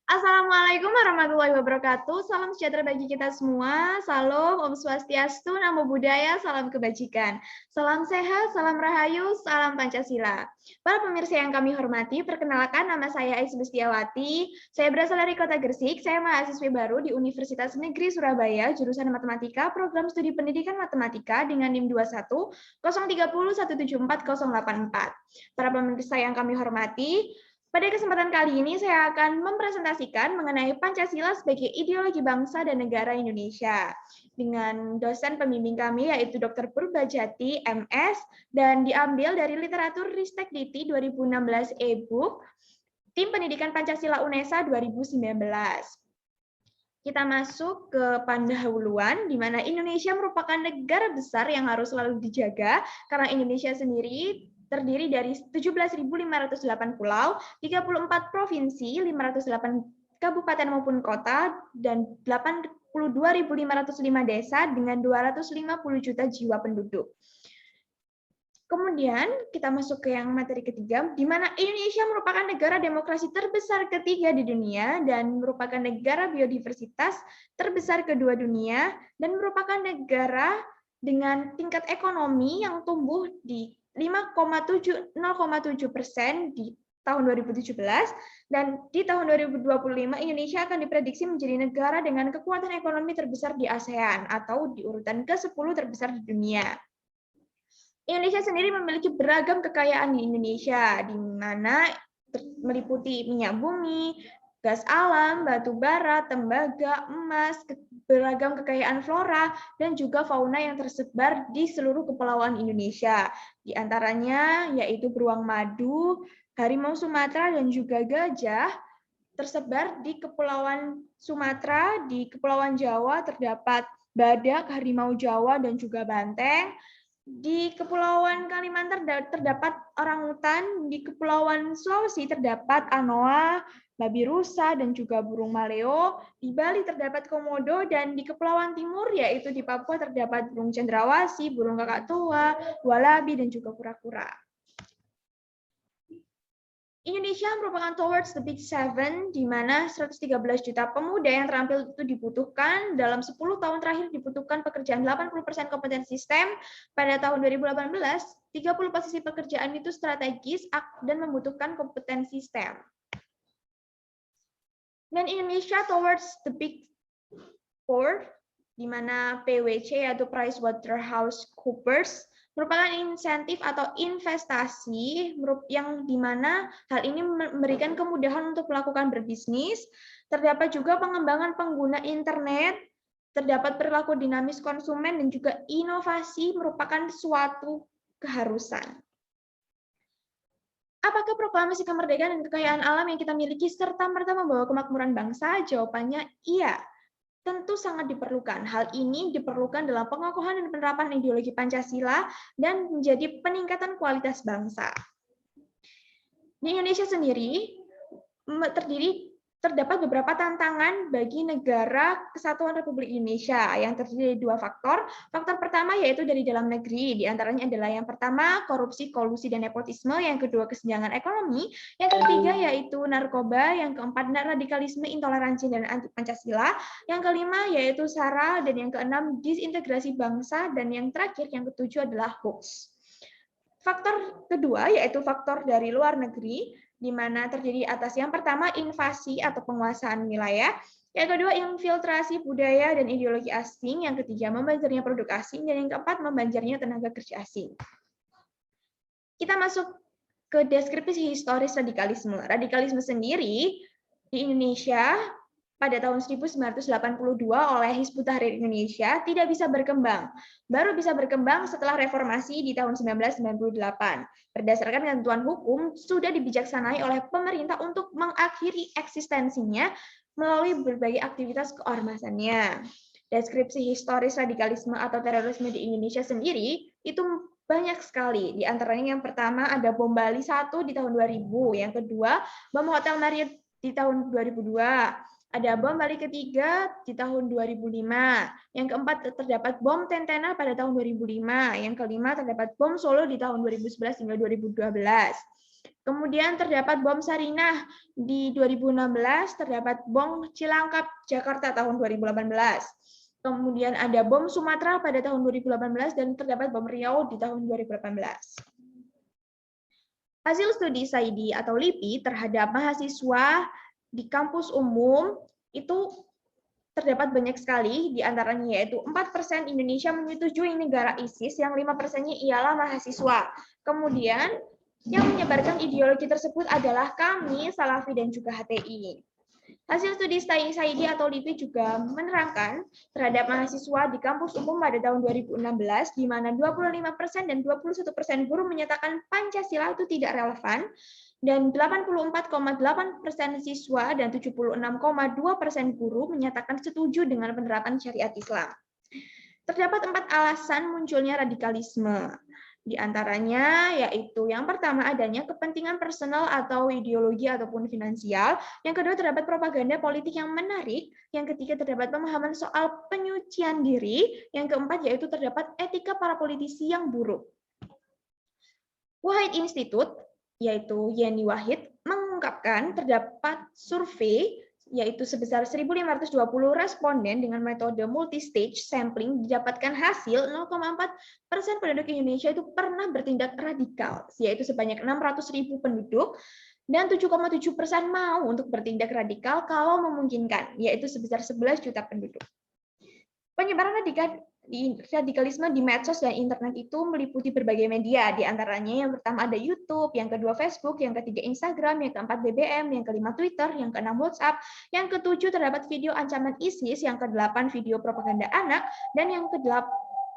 Assalamualaikum warahmatullahi wabarakatuh. Salam sejahtera bagi kita semua. Salam, Om Swastiastu, Namo Buddhaya, salam kebajikan. Salam sehat, salam rahayu, salam Pancasila. Para pemirsa yang kami hormati, perkenalkan nama saya Ais Bustiawati. Saya berasal dari Kota Gresik. Saya mahasiswi baru di Universitas Negeri Surabaya, jurusan Matematika, Program Studi Pendidikan Matematika dengan NIM 21 030 174 084. Para pemirsa yang kami hormati, pada kesempatan kali ini saya akan mempresentasikan mengenai Pancasila sebagai ideologi bangsa dan negara Indonesia dengan dosen pembimbing kami yaitu Dr. Purbajati MS dan diambil dari literatur Ristek Dikti 2016 e-book Tim Pendidikan Pancasila UNESA 2019. Kita masuk ke pendahuluan, di mana Indonesia merupakan negara besar yang harus selalu dijaga karena Indonesia sendiri terdiri dari 17.508 pulau, 34 provinsi, 508 kabupaten maupun kota, dan 82.505 desa dengan 250 juta jiwa penduduk. Kemudian kita masuk ke yang materi ketiga, di mana Indonesia merupakan negara demokrasi terbesar ketiga di dunia dan merupakan negara biodiversitas terbesar kedua dunia dan merupakan negara dengan tingkat ekonomi yang tumbuh di 0,7% di tahun 2017 dan di tahun 2025 Indonesia akan diprediksi menjadi negara dengan kekuatan ekonomi terbesar di ASEAN atau di urutan ke-10 terbesar di dunia. Indonesia sendiri memiliki beragam kekayaan di Indonesia, di mana meliputi minyak bumi, gas alam, batu bara, tembaga, emas, beragam kekayaan flora, dan juga fauna yang tersebar di seluruh kepulauan Indonesia. Di antaranya yaitu beruang madu, harimau Sumatera, dan juga gajah tersebar di Kepulauan Sumatera, di Kepulauan Jawa terdapat badak, harimau Jawa, dan juga banteng. Di Kepulauan Kalimantan terdapat orangutan, di Kepulauan Sulawesi terdapat anoa, babi rusa, dan juga burung maleo. Di Bali terdapat komodo, dan di Kepulauan Timur, yaitu di Papua, terdapat burung cendrawasih, burung kakak tua, walabi, dan juga kura-kura. Indonesia merupakan towards the Big Seven, di mana 113 juta pemuda yang terampil itu dibutuhkan. Dalam 10 tahun terakhir dibutuhkan pekerjaan 80% kompetensi STEM. Pada tahun 2018, 30 posisi pekerjaan itu strategis dan membutuhkan kompetensi STEM. Dan Indonesia towards the Big Four, di mana PwC atau PricewaterhouseCoopers merupakan insentif atau investasi yang dimana hal ini memberikan kemudahan untuk melakukan berbisnis. Terdapat juga pengembangan pengguna internet, terdapat perilaku dinamis konsumen, dan juga inovasi merupakan suatu keharusan. Apakah proklamasi kemerdekaan dan kekayaan alam yang kita miliki serta-merta membawa kemakmuran bangsa? Jawabannya iya. Tentu sangat diperlukan. Hal ini diperlukan dalam pengokohan dan penerapan ideologi Pancasila dan menjadi peningkatan kualitas bangsa. Di Indonesia sendiri terdapat beberapa tantangan bagi negara Kesatuan Republik Indonesia yang terdiri dari dua faktor. Faktor pertama yaitu dari dalam negeri, di antaranya adalah yang pertama korupsi, kolusi, dan nepotisme, yang kedua kesenjangan ekonomi, yang ketiga yaitu narkoba, yang keempat radikalisme, intoleransi, dan anti Pancasila, yang kelima yaitu SARA, dan yang keenam disintegrasi bangsa, dan yang terakhir yang ketujuh adalah hoax. Faktor kedua yaitu faktor dari luar negeri, di mana terdiri atas yang pertama invasi atau penguasaan wilayah, yang kedua infiltrasi budaya dan ideologi asing, yang ketiga membanjirnya produk asing, dan yang keempat membanjirnya tenaga kerja asing. Kita masuk ke deskripsi historis radikalisme. Radikalisme sendiri di Indonesia pada tahun 1982 oleh Hizbut Tahrir Indonesia tidak bisa berkembang. Baru bisa berkembang setelah reformasi di tahun 1998. Berdasarkan ketentuan hukum, sudah dibijaksanai oleh pemerintah untuk mengakhiri eksistensinya melalui berbagai aktivitas keormasannya. Deskripsi historis radikalisme atau terorisme di Indonesia sendiri itu banyak sekali. Di antaranya yang pertama ada bom Bali 1 di tahun 2000, yang kedua bom Hotel Marriott di tahun 2002, ada bom Bali ketiga di tahun 2005, yang keempat terdapat bom Tentena pada tahun 2005, yang kelima terdapat bom Solo di tahun 2011 hingga 2012. Kemudian terdapat bom Sarinah di 2016, terdapat bom Cilangkap Jakarta tahun 2018. Kemudian ada bom Sumatera pada tahun 2018 dan terdapat bom Riau di tahun 2018. Hasil studi Saidi atau LIPI terhadap mahasiswa di kampus umum itu terdapat banyak sekali, di antaranya yaitu 4% Indonesia menyetujui negara ISIS, yang 5%-nya ialah mahasiswa. Kemudian yang menyebarkan ideologi tersebut adalah kami, Salafi dan juga HTI. Hasil studi Saidi atau LIPI juga menerangkan terhadap mahasiswa di kampus umum pada tahun 2016, di mana 25% dan 21% guru menyatakan Pancasila itu tidak relevan, dan 84,8% siswa dan 76,2% guru menyatakan setuju dengan penerapan syariat Islam. Terdapat 4 alasan munculnya radikalisme. Di antaranya yaitu yang pertama adanya kepentingan personal atau ideologi ataupun finansial, yang kedua terdapat propaganda politik yang menarik, yang ketiga terdapat pemahaman soal penyucian diri, yang keempat yaitu terdapat etika para politisi yang buruk. Wahid Institute, yaitu Yeni Wahid, mengungkapkan terdapat survei yaitu sebesar 1.520 responden dengan metode multi-stage sampling didapatkan hasil 0,4% penduduk Indonesia itu pernah bertindak radikal, yaitu sebanyak 600.000 penduduk, dan 7,7% mau untuk bertindak radikal kalau memungkinkan, yaitu sebesar 11 juta penduduk. Penyebaran radikalisme di medsos dan internet itu meliputi berbagai media, di antaranya yang pertama ada YouTube, yang kedua Facebook, yang ketiga Instagram, yang keempat BBM, yang kelima Twitter, yang keenam WhatsApp, yang ketujuh terdapat video ancaman ISIS, yang kedelapan video propaganda anak, dan yang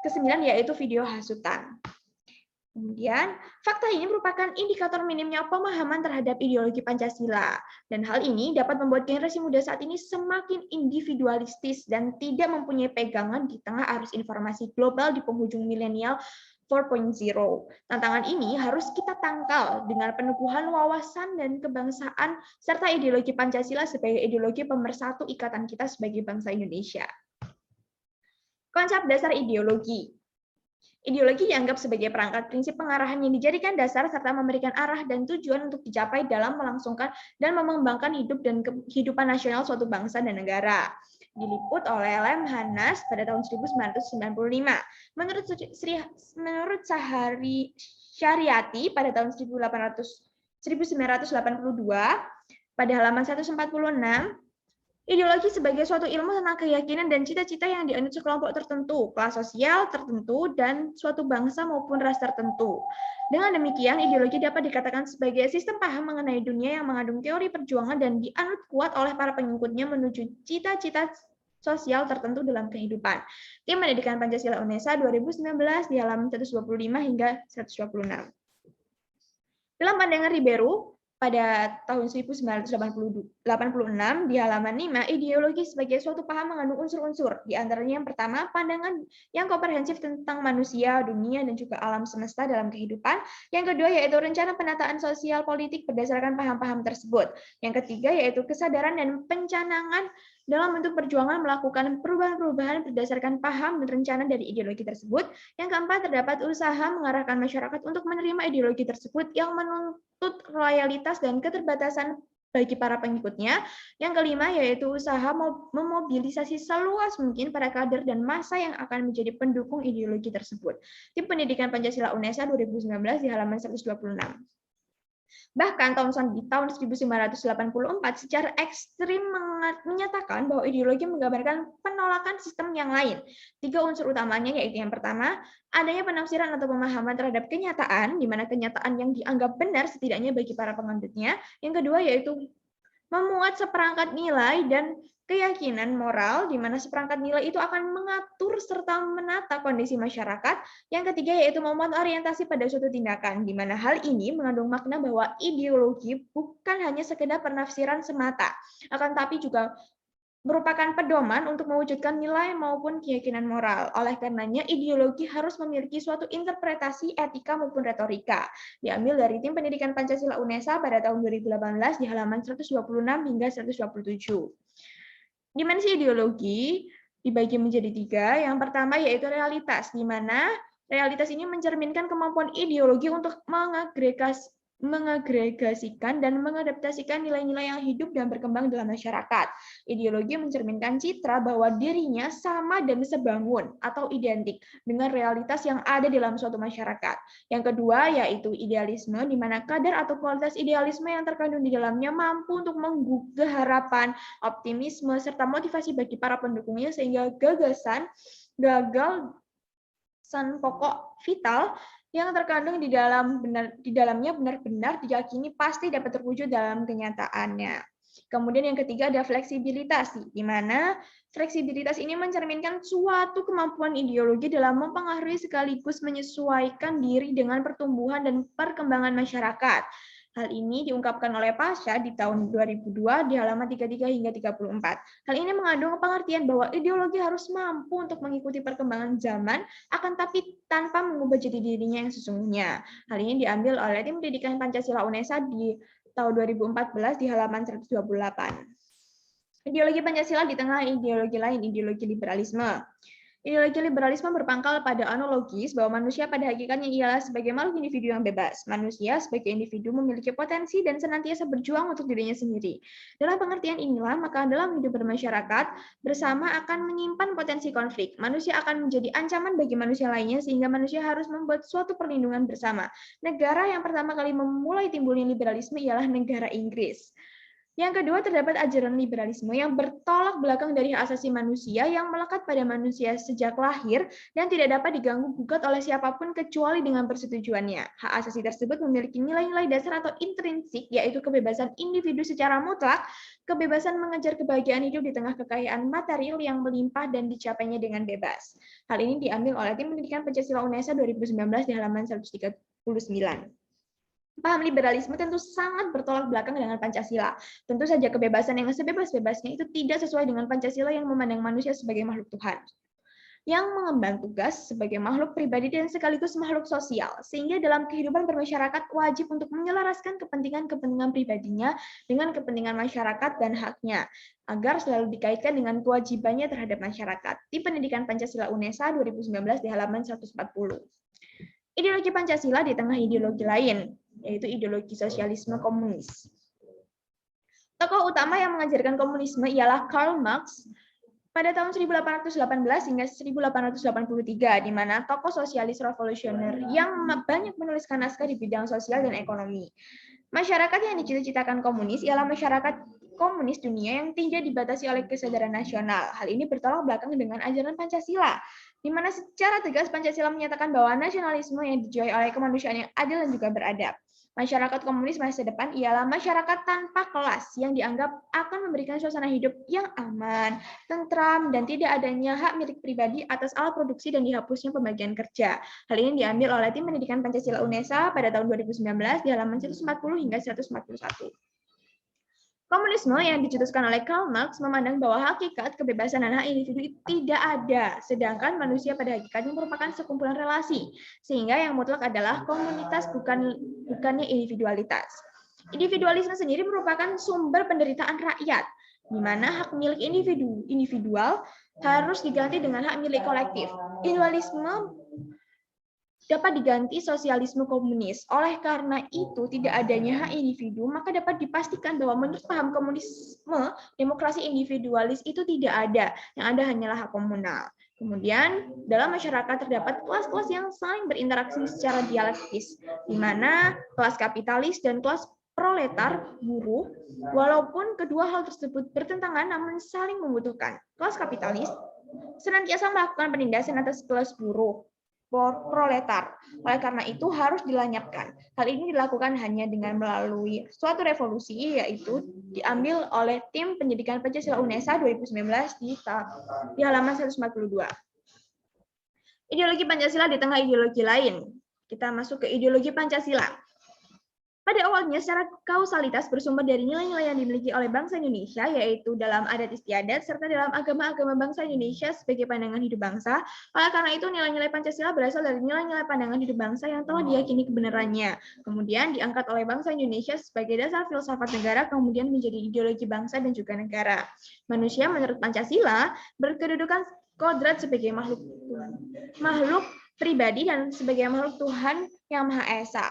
kesembilan yaitu video hasutan. Kemudian, fakta ini merupakan indikator minimnya pemahaman terhadap ideologi Pancasila. Dan hal ini dapat membuat generasi muda saat ini semakin individualistis dan tidak mempunyai pegangan di tengah arus informasi global di penghujung milenial 4.0. Tantangan ini harus kita tangkal dengan peneguhan wawasan dan kebangsaan serta ideologi Pancasila sebagai ideologi pemersatu ikatan kita sebagai bangsa Indonesia. Konsep dasar ideologi. Ideologi dianggap sebagai perangkat prinsip pengarahan yang dijadikan dasar serta memberikan arah dan tujuan untuk dicapai dalam melangsungkan dan mengembangkan hidup dan kehidupan nasional suatu bangsa dan negara. Diliput oleh Lemhanas pada tahun 1995. Menurut Sahari Syariati pada tahun 1982, pada halaman 146, ideologi sebagai suatu ilmu tentang keyakinan dan cita-cita yang dianut sekelompok tertentu, kelas sosial tertentu, dan suatu bangsa maupun ras tertentu. Dengan demikian, ideologi dapat dikatakan sebagai sistem paham mengenai dunia yang mengandung teori perjuangan dan dianut kuat oleh para pengikutnya menuju cita-cita sosial tertentu dalam kehidupan. Tim Pendidikan Pancasila UNESA 2019 di halaman 125 hingga 126. Dalam pandangan Ribeiro, pada tahun 1986 di halaman 5, ideologi sebagai suatu paham mengandung unsur-unsur. Di antaranya yang pertama, pandangan yang komprehensif tentang manusia, dunia, dan juga alam semesta dalam kehidupan. Yang kedua, yaitu rencana penataan sosial politik berdasarkan paham-paham tersebut. Yang ketiga, yaitu kesadaran dan pencanangan dalam bentuk perjuangan melakukan perubahan-perubahan berdasarkan paham dan rencana dari ideologi tersebut. Yang keempat, terdapat usaha mengarahkan masyarakat untuk menerima ideologi tersebut yang menuntut loyalitas dan keterbatasan bagi para pengikutnya. Yang kelima, yaitu usaha memobilisasi seluas mungkin para kader dan massa yang akan menjadi pendukung ideologi tersebut. Tim Pendidikan Pancasila UNESA 2019 di halaman 126. Bahkan di tahun 1984 secara ekstrim menyatakan bahwa ideologi menggambarkan penolakan sistem yang lain. 3 unsur utamanya yaitu yang pertama, adanya penafsiran atau pemahaman terhadap kenyataan, di mana kenyataan yang dianggap benar setidaknya bagi para penganutnya. Yang kedua yaitu memuat seperangkat nilai dan keyakinan moral, di mana seperangkat nilai itu akan mengatur serta menata kondisi masyarakat. Yang ketiga yaitu memuat orientasi pada suatu tindakan, di mana hal ini mengandung makna bahwa ideologi bukan hanya sekedar penafsiran semata, akan tapi juga merupakan pedoman untuk mewujudkan nilai maupun keyakinan moral. Oleh karenanya, ideologi harus memiliki suatu interpretasi etika maupun retorika. Diambil dari Tim Pendidikan Pancasila UNESA pada tahun 2018 di halaman 126 hingga 127. Dimensi ideologi dibagi menjadi 3. Yang pertama yaitu realitas, di mana realitas ini mencerminkan kemampuan ideologi untuk mengagregasikan dan mengadaptasikan nilai-nilai yang hidup dan berkembang dalam masyarakat. Ideologi mencerminkan citra bahwa dirinya sama dan sebangun atau identik dengan realitas yang ada dalam suatu masyarakat. Yang kedua yaitu idealisme, di mana kadar atau kualitas idealisme yang terkandung di dalamnya mampu untuk menggugah harapan, optimisme, serta motivasi bagi para pendukungnya sehingga gagasan pokok vital yang terkandung di dalamnya benar-benar diyakini pasti dapat terwujud dalam kenyataannya. Kemudian yang ketiga ada fleksibilitas, di mana fleksibilitas ini mencerminkan suatu kemampuan ideologi dalam mempengaruhi sekaligus menyesuaikan diri dengan pertumbuhan dan perkembangan masyarakat. Hal ini diungkapkan oleh Pasha di tahun 2002 di halaman 33 hingga 34. Hal ini mengandung pengertian bahwa ideologi harus mampu untuk mengikuti perkembangan zaman, akan tapi tanpa mengubah jati dirinya yang sesungguhnya. Hal ini diambil oleh Tim Pendidikan Pancasila UNESA di tahun 2014 di halaman 128. Ideologi Pancasila di tengah ideologi lain, ideologi liberalisme. Ideologi liberalisme berpangkal pada analogis bahwa manusia pada hakikatnya ialah sebagai makhluk individu yang bebas. Manusia sebagai individu memiliki potensi dan senantiasa berjuang untuk dirinya sendiri. Dalam pengertian inilah, maka dalam hidup bermasyarakat, bersama akan menyimpan potensi konflik. Manusia akan menjadi ancaman bagi manusia lainnya, sehingga manusia harus membuat suatu perlindungan bersama. Negara yang pertama kali memulai timbulnya liberalisme ialah negara Inggris. Yang kedua, terdapat ajaran liberalisme yang bertolak belakang dari hak asasi manusia yang melekat pada manusia sejak lahir dan tidak dapat diganggu-gugat oleh siapapun kecuali dengan persetujuannya. Hak asasi tersebut memiliki nilai-nilai dasar atau intrinsik, yaitu kebebasan individu secara mutlak, kebebasan mengejar kebahagiaan hidup di tengah kekayaan material yang melimpah dan dicapainya dengan bebas. Hal ini diambil oleh Tim Pendidikan Pancasila UNESA 2019 di halaman 139. Paham liberalisme tentu sangat bertolak belakang dengan Pancasila. Tentu saja kebebasan yang sebebas-bebasnya itu tidak sesuai dengan Pancasila yang memandang manusia sebagai makhluk Tuhan, yang mengemban tugas sebagai makhluk pribadi dan sekaligus makhluk sosial, sehingga dalam kehidupan bermasyarakat wajib untuk menyelaraskan kepentingan-kepentingan pribadinya dengan kepentingan masyarakat dan haknya, agar selalu dikaitkan dengan kewajibannya terhadap masyarakat. Di Pendidikan Pancasila UNESA 2019 di halaman 140. Ideologi Pancasila di tengah ideologi lain, yaitu ideologi sosialisme komunis. Tokoh utama yang mengajarkan komunisme ialah Karl Marx pada tahun 1818 hingga 1883, di mana tokoh sosialis revolusioner yang banyak menuliskan naskah di bidang sosial dan ekonomi. Masyarakat yang dicita-citakan komunis ialah masyarakat komunis dunia yang tidak dibatasi oleh kesadaran nasional. Hal ini bertolak belakang dengan ajaran Pancasila, di mana secara tegas Pancasila menyatakan bahwa nasionalisme yang dijuai oleh kemanusiaan yang adil dan juga beradab. Masyarakat komunis masa depan ialah masyarakat tanpa kelas yang dianggap akan memberikan suasana hidup yang aman, tentram, dan tidak adanya hak milik pribadi atas alat produksi dan dihapusnya pembagian kerja. Hal ini diambil oleh Tim Pendidikan Pancasila UNESA pada tahun 2019 di halaman 140 hingga 141. Komunisme yang dicetuskan oleh Karl Marx memandang bahwa hakikat kebebasan dan hak individu tidak ada, sedangkan manusia pada hakikatnya merupakan sekumpulan relasi, sehingga yang mutlak adalah komunitas bukannya individualitas. Individualisme sendiri merupakan sumber penderitaan rakyat, di mana hak milik individual harus diganti dengan hak milik kolektif. Individualisme dapat diganti sosialisme komunis. Oleh karena itu, tidak adanya hak individu, maka dapat dipastikan bahwa menurut paham komunisme, demokrasi individualis itu tidak ada. Yang ada hanyalah hak komunal. Kemudian, dalam masyarakat terdapat kelas-kelas yang saling berinteraksi secara dialektis, di mana kelas kapitalis dan kelas proletar, buruh, walaupun kedua hal tersebut bertentangan namun saling membutuhkan. Kelas kapitalis senantiasa melakukan penindasan atas kelas buruh, proletar. Oleh karena itu harus dilanyapkan. Hal ini dilakukan hanya dengan melalui suatu revolusi, yaitu diambil oleh Tim Pendidikan Pancasila UNESA 2019 di halaman 142. Ideologi Pancasila di tengah ideologi lain. Kita masuk ke ideologi Pancasila. Pada awalnya, secara kausalitas bersumber dari nilai-nilai yang dimiliki oleh bangsa Indonesia, yaitu dalam adat istiadat, serta dalam agama-agama bangsa Indonesia sebagai pandangan hidup bangsa. Oleh karena itu, nilai-nilai Pancasila berasal dari nilai-nilai pandangan hidup bangsa yang telah diyakini kebenarannya. Kemudian diangkat oleh bangsa Indonesia sebagai dasar filsafat negara, kemudian menjadi ideologi bangsa dan juga negara. Manusia menurut Pancasila berkedudukan kodrat sebagai makhluk pribadi dan sebagai makhluk Tuhan yang Maha Esa.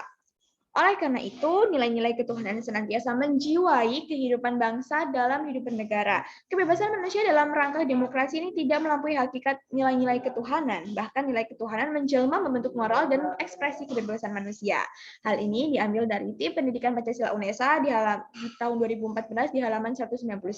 Oleh karena itu, nilai-nilai ketuhanan senantiasa menjiwai kehidupan bangsa dalam hidup bernegara. Kebebasan manusia dalam rangka demokrasi ini tidak melampaui hakikat nilai-nilai ketuhanan. Bahkan nilai ketuhanan menjelma membentuk moral dan ekspresi kebebasan manusia. Hal ini diambil dari Tim Pendidikan Pancasila UNESA di tahun 2014 di halaman 199.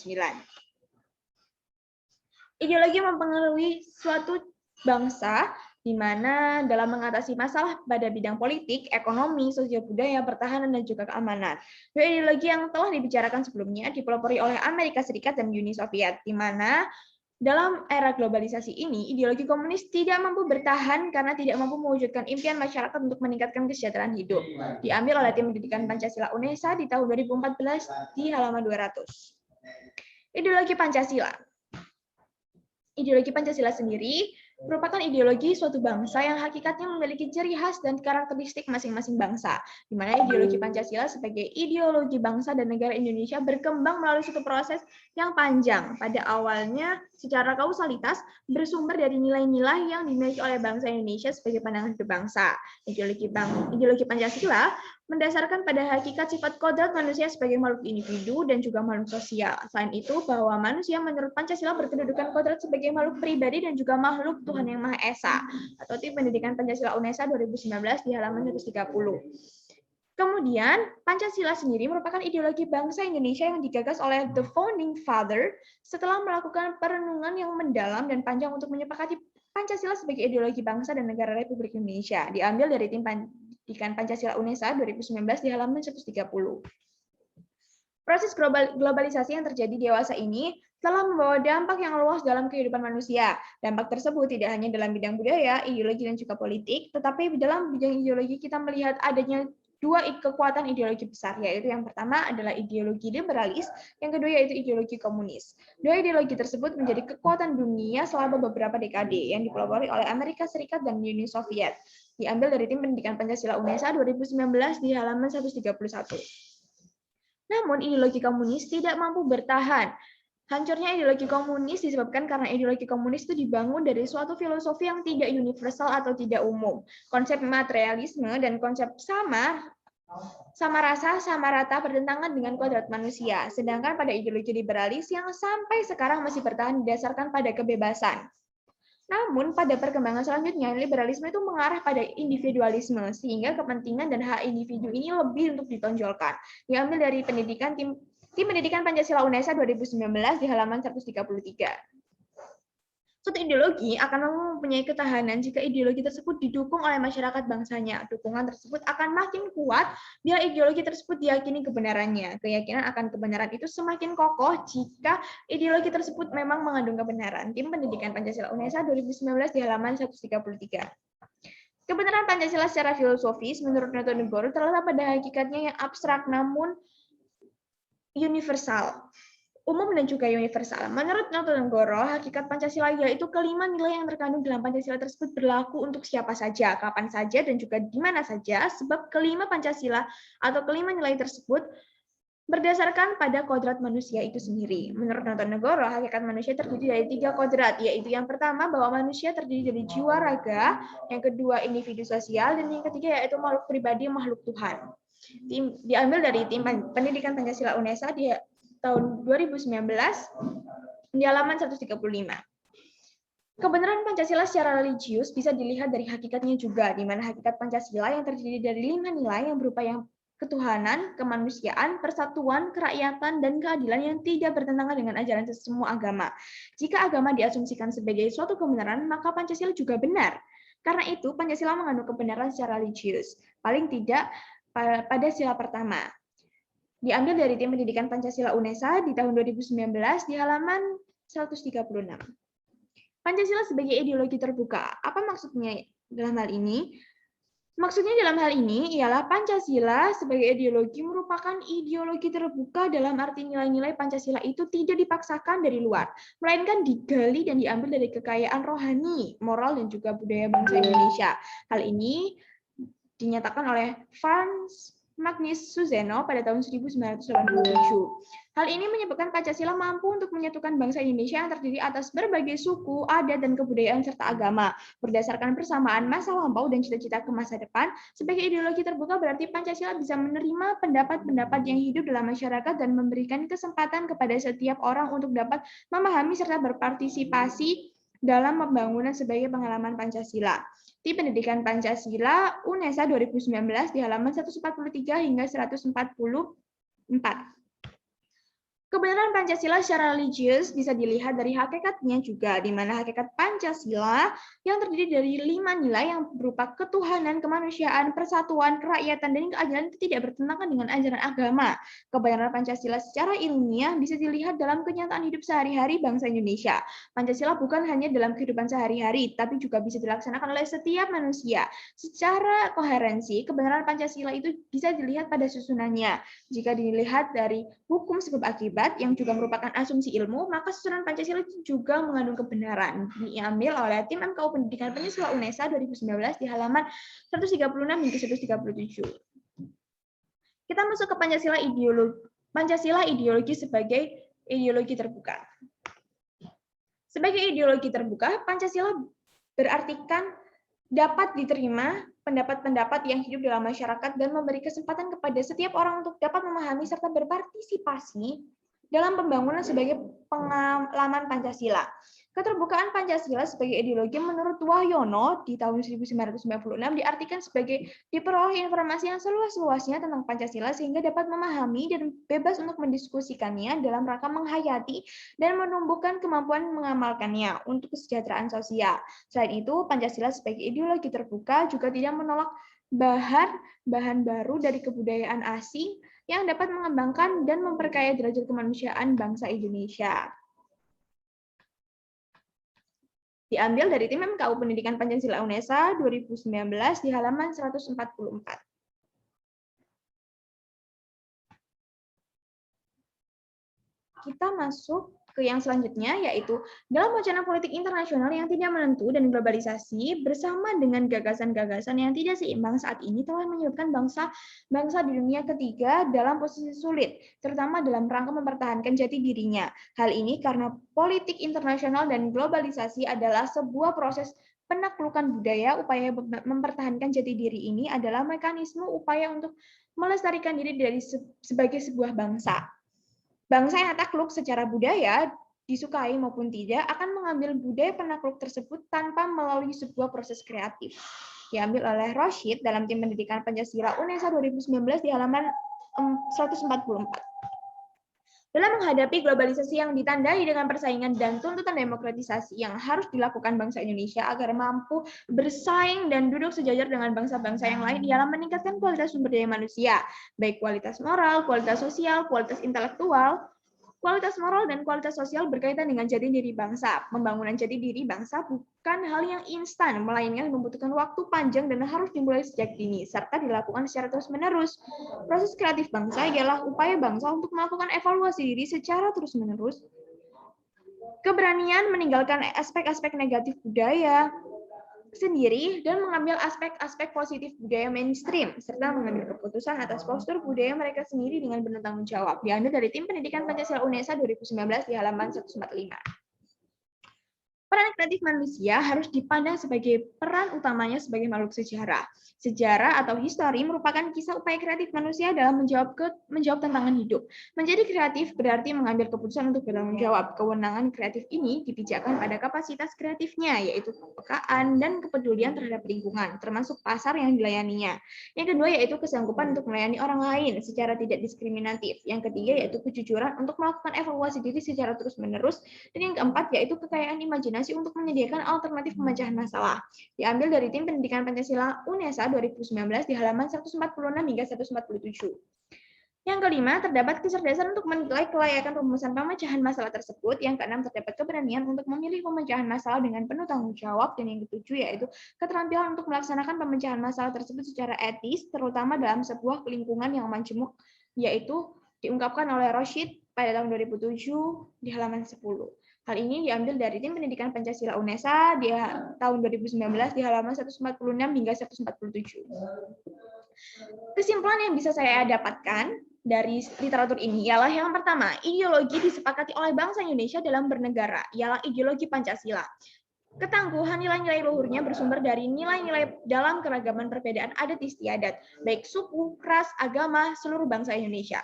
Ideologi mempengaruhi suatu bangsa di mana dalam mengatasi masalah pada bidang politik, ekonomi, sosial budaya, pertahanan, dan juga keamanan. Dua ideologi yang telah dibicarakan sebelumnya dipelopori oleh Amerika Serikat dan Uni Soviet, di mana dalam era globalisasi ini, ideologi komunis tidak mampu bertahan karena tidak mampu mewujudkan impian masyarakat untuk meningkatkan kesejahteraan hidup. Diambil oleh Tim Pendidikan Pancasila UNESA di tahun 2014 di halaman 200. Ideologi Pancasila. Ideologi Pancasila sendiri merupakan ideologi suatu bangsa yang hakikatnya memiliki ciri khas dan karakteristik masing-masing bangsa, di mana ideologi Pancasila sebagai ideologi bangsa dan negara Indonesia berkembang melalui suatu proses yang panjang. Pada awalnya, secara kausalitas, bersumber dari nilai-nilai yang dimiliki oleh bangsa Indonesia sebagai pandangan hidup bangsa. Ideologi Pancasila mendasarkan pada hakikat sifat kodrat manusia sebagai makhluk individu dan juga makhluk sosial. Selain itu, bahwa manusia menurut Pancasila berkedudukan kodrat sebagai makhluk pribadi dan juga makhluk Tuhan Yang Maha Esa, atau Tim Pendidikan Pancasila UNESA 2019 di halaman 130. Kemudian, Pancasila sendiri merupakan ideologi bangsa Indonesia yang digagas oleh The Founding Father setelah melakukan perenungan yang mendalam dan panjang untuk menyepakati Pancasila sebagai ideologi bangsa dan negara Republik Indonesia, diambil dari Tim Pendidikan Pancasila UNESA 2019 di halaman 130. Proses globalisasi yang terjadi dewasa ini telah membawa dampak yang luas dalam kehidupan manusia. Dampak tersebut tidak hanya dalam bidang budaya, ideologi, dan juga politik, tetapi dalam bidang ideologi kita melihat adanya dua kekuatan ideologi besar, yaitu yang pertama adalah ideologi liberalis, yang kedua yaitu ideologi komunis. Dua ideologi tersebut menjadi kekuatan dunia selama beberapa dekade yang dipelopori oleh Amerika Serikat dan Uni Soviet. Diambil dari Tim Pendidikan Pancasila UNESA 2019 di halaman 131. Namun, ideologi komunis tidak mampu bertahan. Hancurnya ideologi komunis disebabkan karena ideologi komunis itu dibangun dari suatu filosofi yang tidak universal atau tidak umum. Konsep materialisme dan konsep sama rasa, sama rata bertentangan dengan kodrat manusia. Sedangkan pada ideologi liberalis yang sampai sekarang masih bertahan didasarkan pada kebebasan. Namun, pada perkembangan selanjutnya, liberalisme itu mengarah pada individualisme, sehingga kepentingan dan hak individu ini lebih untuk ditonjolkan. Diambil dari Tim Pendidikan Pancasila UNESA 2019 di halaman 133. Suatu ideologi akan mempunyai ketahanan jika ideologi tersebut didukung oleh masyarakat bangsanya. Dukungan tersebut akan makin kuat bila ideologi tersebut diyakini kebenarannya. Keyakinan akan kebenaran itu semakin kokoh jika ideologi tersebut memang mengandung kebenaran. Tim Pendidikan Pancasila UNESA 2019 di halaman 133. Kebenaran Pancasila secara filosofis menurut Notonegoro terletak pada hakikatnya yang abstrak namun universal. Umum dan juga universal. Menurut Notonegoro, hakikat Pancasila yaitu kelima nilai yang terkandung dalam Pancasila tersebut berlaku untuk siapa saja, kapan saja, dan juga di mana saja, sebab kelima Pancasila atau kelima nilai tersebut berdasarkan pada kodrat manusia itu sendiri. Menurut Notonegoro, hakikat manusia terdiri dari 3 kodrat, yaitu yang pertama bahwa manusia terdiri dari jiwa raga, yang kedua individu sosial, dan yang ketiga yaitu makhluk pribadi, makhluk Tuhan. Diambil dari Tim Pendidikan Pancasila UNESA di tahun 2019 di halaman 135. Kebenaran Pancasila secara religius bisa dilihat dari hakikatnya juga, di mana hakikat Pancasila yang terdiri dari 5 nilai yang berupa yang ketuhanan, kemanusiaan, persatuan, kerakyatan, dan keadilan yang tidak bertentangan dengan ajaran semua agama. Jika agama diasumsikan sebagai suatu kebenaran, maka Pancasila juga benar. Karena itu, Pancasila mengandung kebenaran secara religius, paling tidak pada sila pertama. Diambil dari Tim Pendidikan Pancasila UNESA di tahun 2019 di halaman 136. Pancasila sebagai ideologi terbuka. Apa maksudnya dalam hal ini? Maksudnya dalam hal ini ialah Pancasila sebagai ideologi merupakan ideologi terbuka dalam arti nilai-nilai Pancasila itu tidak dipaksakan dari luar, melainkan digali dan diambil dari kekayaan rohani, moral, dan juga budaya bangsa Indonesia. Hal ini dinyatakan oleh Franz Magnus Suseno pada tahun 1987. Hal ini menyebabkan Pancasila mampu untuk menyatukan bangsa Indonesia yang terdiri atas berbagai suku, adat, dan kebudayaan serta agama. Berdasarkan persamaan masa lampau dan cita-cita ke masa depan, sebagai ideologi terbuka berarti Pancasila bisa menerima pendapat-pendapat yang hidup dalam masyarakat dan memberikan kesempatan kepada setiap orang untuk dapat memahami serta berpartisipasi dalam pembangunan sebagai pengalaman Pancasila. Di Pendidikan Pancasila UNESA 2019 di halaman 143 hingga 144. Kebenaran Pancasila secara religius bisa dilihat dari hakikatnya juga, di mana hakikat Pancasila yang terdiri dari 5 nilai yang berupa ketuhanan, kemanusiaan, persatuan, kerakyatan, dan keadilan itu tidak bertentangan dengan ajaran agama. Kebenaran Pancasila secara ilmiah bisa dilihat dalam kenyataan hidup sehari-hari bangsa Indonesia. Pancasila bukan hanya dalam kehidupan sehari-hari, tapi juga bisa dilaksanakan oleh setiap manusia. Secara koherensi, kebenaran Pancasila itu bisa dilihat pada susunannya. Jika dilihat dari hukum sebab akibat, yang juga merupakan asumsi ilmu, maka susunan Pancasila juga mengandung kebenaran. Diambil oleh tim MKU Pendidikan Pancasila UNESA 2019 di halaman 136 hingga 137. Kita masuk ke Pancasila ideologi sebagai ideologi terbuka. Sebagai ideologi terbuka, Pancasila berartikan dapat diterima pendapat-pendapat yang hidup dalam masyarakat dan memberi kesempatan kepada setiap orang untuk dapat memahami serta berpartisipasi dalam pembangunan sebagai pengalaman Pancasila. Keterbukaan Pancasila sebagai ideologi menurut Wahyono di tahun 1996 diartikan sebagai diperoleh informasi yang seluas-luasnya tentang Pancasila sehingga dapat memahami dan bebas untuk mendiskusikannya dalam rangka menghayati dan menumbuhkan kemampuan mengamalkannya untuk kesejahteraan sosial. Selain itu, Pancasila sebagai ideologi terbuka juga tidak menolak bahan baru dari kebudayaan asing yang dapat mengembangkan dan memperkaya derajat kemanusiaan bangsa Indonesia. Diambil dari tim MKU Pendidikan Pancasila UNESA 2019 di halaman 144. Kita masuk ke yang selanjutnya, yaitu dalam wacana politik internasional yang tidak menentu dan globalisasi bersama dengan gagasan-gagasan yang tidak seimbang saat ini telah menyebabkan bangsa di dunia ketiga dalam posisi sulit, terutama dalam rangka mempertahankan jati dirinya. Hal ini karena politik internasional dan globalisasi adalah sebuah proses penaklukan budaya. Upaya mempertahankan jati diri ini adalah mekanisme upaya untuk melestarikan diri dari sebagai sebuah bangsa. Bangsa yang takluk secara budaya, disukai maupun tidak, akan mengambil budaya penakluk tersebut tanpa melalui sebuah proses kreatif. Diambil oleh Rashid dalam tim Pendidikan Pancasila UNESA 2019 di halaman 144. Dalam menghadapi globalisasi yang ditandai dengan persaingan dan tuntutan demokratisasi yang harus dilakukan bangsa Indonesia agar mampu bersaing dan duduk sejajar dengan bangsa-bangsa yang lain ialah meningkatkan kualitas sumber daya manusia, baik kualitas moral, kualitas sosial, kualitas intelektual. Kualitas moral dan kualitas sosial berkaitan dengan jati diri bangsa. Pembangunan jati diri bangsa bukan hal yang instan, melainkan membutuhkan waktu panjang dan harus dimulai sejak dini, serta dilakukan secara terus-menerus. Proses kreatif bangsa ialah upaya bangsa untuk melakukan evaluasi diri secara terus-menerus. Keberanian meninggalkan aspek-aspek negatif budaya sendiri dan mengambil aspek-aspek positif budaya mainstream, serta mengambil keputusan atas postur budaya mereka sendiri dengan bertanggung jawab. Diambil dari tim Pendidikan Pancasila UNESA 2019 di halaman 145. Peran kreatif manusia harus dipandang sebagai peran utamanya sebagai makhluk sejarah. Sejarah atau histori merupakan kisah upaya kreatif manusia dalam menjawab tantangan hidup. Menjadi kreatif berarti mengambil keputusan untuk bertanggung jawab. Kewenangan kreatif ini dipijakkan pada kapasitas kreatifnya, yaitu kepekaan dan kepedulian terhadap lingkungan, termasuk pasar yang dilayaninya. Yang kedua yaitu kesanggupan untuk melayani orang lain secara tidak diskriminatif. Yang ketiga yaitu kejujuran untuk melakukan evaluasi diri secara terus-menerus. Dan yang keempat yaitu kekayaan imajinasi untuk menyediakan alternatif pemecahan masalah. Diambil dari tim Pendidikan Pancasila UNESA 2019 di halaman 146 hingga 147. Yang kelima, terdapat kecerdasan untuk menilai kelayakan rumusan pemecahan masalah tersebut. Yang keenam, terdapat keberanian untuk memilih pemecahan masalah dengan penuh tanggung jawab. Dan yang ketujuh, yaitu keterampilan untuk melaksanakan pemecahan masalah tersebut secara etis, terutama dalam sebuah lingkungan yang majemuk, yaitu diungkapkan oleh Rashid pada tahun 2007 di halaman 10. Hal ini diambil dari tim Pendidikan Pancasila UNESA di tahun 2019 di halaman 146 hingga 147. Kesimpulan yang bisa saya dapatkan dari literatur ini ialah yang pertama, ideologi disepakati oleh bangsa Indonesia dalam bernegara, ialah ideologi Pancasila. Ketangguhan nilai-nilai luhurnya bersumber dari nilai-nilai dalam keragaman perbedaan adat istiadat, baik suku, ras, agama, seluruh bangsa Indonesia.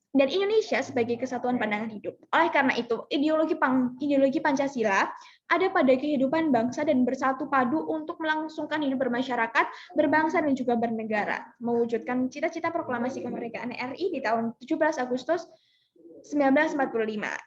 Dan Indonesia sebagai kesatuan pandangan hidup. Oleh karena itu, ideologi Pancasila ada pada kehidupan bangsa dan bersatu padu untuk melangsungkan hidup bermasyarakat, berbangsa, dan juga bernegara. Mewujudkan cita-cita proklamasi kemerdekaan RI di tahun 17 Agustus 1945.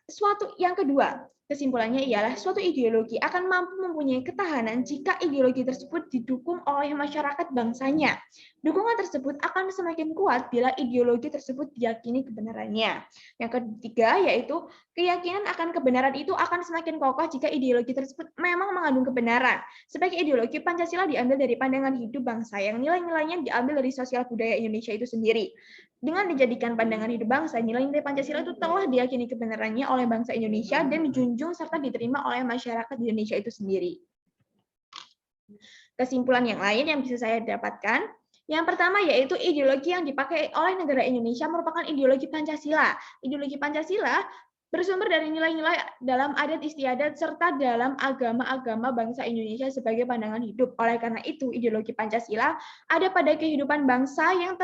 Suatu yang kedua, kesimpulannya ialah suatu ideologi akan mampu mempunyai ketahanan jika ideologi tersebut didukung oleh masyarakat bangsanya. Dukungan tersebut akan semakin kuat bila ideologi tersebut diyakini kebenarannya. Yang ketiga yaitu keyakinan akan kebenaran itu akan semakin kokoh jika ideologi tersebut memang mengandung kebenaran. Sebagai ideologi, Pancasila diambil dari pandangan hidup bangsa yang nilai-nilainya diambil dari sosial budaya Indonesia itu sendiri. Dengan dijadikan pandangan hidup bangsa, nilai-nilai Pancasila itu telah diyakini kebenarannya oleh bangsa Indonesia dan dijunjung serta diterima oleh masyarakat di Indonesia itu sendiri. Kesimpulan yang lain yang bisa saya dapatkan, yang pertama yaitu ideologi yang dipakai oleh negara Indonesia merupakan ideologi Pancasila. Ideologi Pancasila bersumber dari nilai-nilai dalam adat istiadat serta dalam agama-agama bangsa Indonesia sebagai pandangan hidup. Oleh karena itu, ideologi Pancasila ada pada kehidupan bangsa yang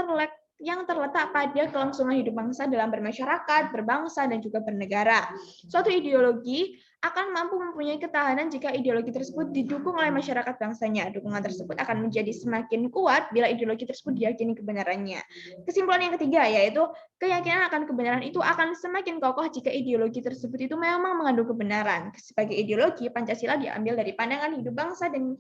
terletak pada kelangsungan hidup bangsa dalam bermasyarakat, berbangsa, dan juga bernegara. Suatu ideologi akan mampu mempunyai ketahanan jika ideologi tersebut didukung oleh masyarakat bangsanya. Dukungan tersebut akan menjadi semakin kuat bila ideologi tersebut diyakini kebenarannya. Kesimpulan yang ketiga yaitu keyakinan akan kebenaran itu akan semakin kokoh jika ideologi tersebut itu memang mengandung kebenaran. Sebagai ideologi, Pancasila diambil dari pandangan hidup bangsa dan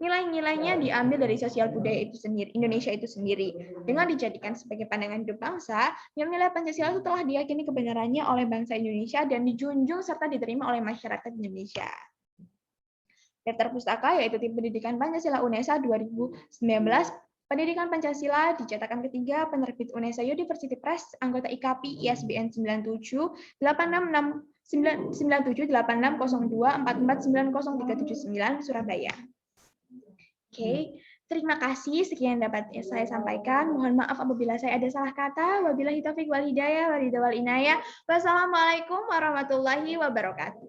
nilai-nilainya diambil dari sosial budaya itu sendiri, Indonesia itu sendiri. Dengan dijadikan sebagai pandangan hidup bangsa, nilai-nilai Pancasila itu telah diyakini kebenarannya oleh bangsa Indonesia dan dijunjung serta diterima oleh masyarakat Indonesia. Daftar pustaka yaitu Tim Pendidikan Pancasila UNESA 2019, Pendidikan Pancasila Dicetakan Ketiga, Penerbit UNESA University Press, anggota IKAPI ISBN 97 866 97 8602 4490379 Surabaya. Oke, terima kasih. Sekian dapat saya sampaikan. Mohon maaf apabila saya ada salah kata. Wabillahi taufiq wal hidayah, wal inayah. Wassalamualaikum warahmatullahi wabarakatuh.